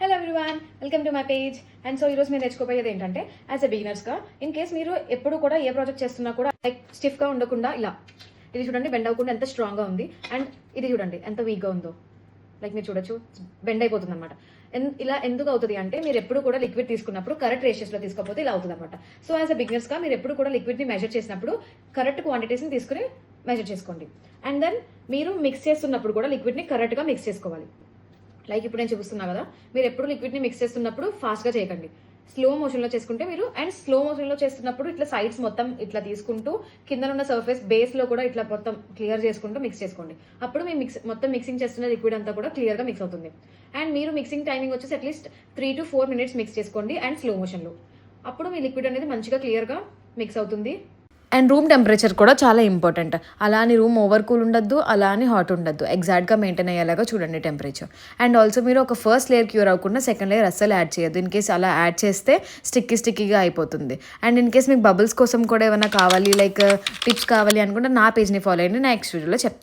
Hello everyone, welcome to my page. And so ఈరోజు మీరు నేర్చుకోబోయేది ఏంటంటే, యాజ్ ఎ బిగినర్స్గా ఇన్ కేస్ మీరు ఎప్పుడు కూడా ఏ ప్రాజెక్ట్ చేస్తున్నా కూడా లైక్ స్టిఫ్గా ఉండకుండా ఇలా ఇది చూడండి, బెండ్ అవ్వకుండా ఎంత స్ట్రాంగ్గా ఉంది. అండ్ ఇది చూడండి ఎంత వీక్గా ఉందో. లైక్ మీరు చూడొచ్చు, బెండ్ అయిపోతుంది అనమాట. ఇలా ఎందుకు అవుతుంది అంటే, మీరు ఎప్పుడు కూడా లిక్విడ్ తీసుకున్నప్పుడు కరెక్ట్ రేషియోస్లో తీసుకోకపోతే ఇలా అవుతుంది అనమాట. సో యాజ్ ఎ బిగినర్స్గా మీరు ఎప్పుడు కూడా లిక్విడ్ని మెజర్ చేసినప్పుడు కరెక్ట్ క్వాంటిటీస్ని తీసుకుని మెజర్ చేసుకోండి. అండ్ దెన్ మీరు మిక్స్ చేస్తున్నప్పుడు కూడా లిక్విడ్ని కరెక్ట్గా మిక్స్ చేసుకోవాలి. లైక్ ఇప్పుడు నేను చూపిస్తున్నా కదా, మీరు ఎప్పుడు లిక్విడ్ని మిక్స్ చేస్తున్నప్పుడు ఫాస్ట్గా చేయకండి, స్లో మోషన్లో చేసుకుంటే మీరు. అండ్ స్లో మోషన్లో చేస్తున్నప్పుడు ఇట్లా సైడ్స్ మొత్తం ఇట్లా తీసుకుంటూ కింద ఉన్న సర్ఫేస్ బేస్లో కూడా ఇట్లా మొత్తం క్లియర్ చేసుకుంటూ మిక్స్ చేసుకోండి. అప్పుడు మీ మొత్తం మిక్సింగ్ చేస్తున్న లిక్విడ్ అంతా కూడా క్లియర్గా మిక్స్ అవుతుంది. అండ్ మీరు మిక్సింగ్ టైమింగ్ వచ్చేసి అట్లీస్ట్ 3 to 4 minutes మిక్స్ చేసుకోండి అండ్ స్లో మోషన్లో. అప్పుడు మీ లిక్విడ్ అనేది మంచిగా క్లియర్గా మిక్స్ అవుతుంది. అండ్ రూమ్ టెంపరేచర్ కూడా చాలా ఇంపార్టెంట్. అలా అని రూమ్ ఓవర్ కూల్ ఉండద్దు, అలా అని హాట్ ఉండద్దు, ఎగ్జాక్ట్గా మెయింటైన్ అయ్యేలాగా చూడండి టెంపరేచర్. అండ్ ఆల్సో మీరు ఒక ఫస్ట్ లేయర్ క్యూర్ అవ్వకుండా సెకండ్ లేయర్ అస్సలు యాడ్ చేయొద్దు. ఇన్ కేస్ అలా యాడ్ చేస్తే స్టిక్కీగా అయిపోతుంది. అండ్ ఇన్ కేస్ మీకు బబుల్స్ కోసం కూడా ఏమైనా కావాలి, లైక్ టిప్స్ కావాలి అనుకుంటే నా పేజ్ని ఫాలో అయ్యండి, నెక్స్ట్ వీడియోలో చెప్తాను.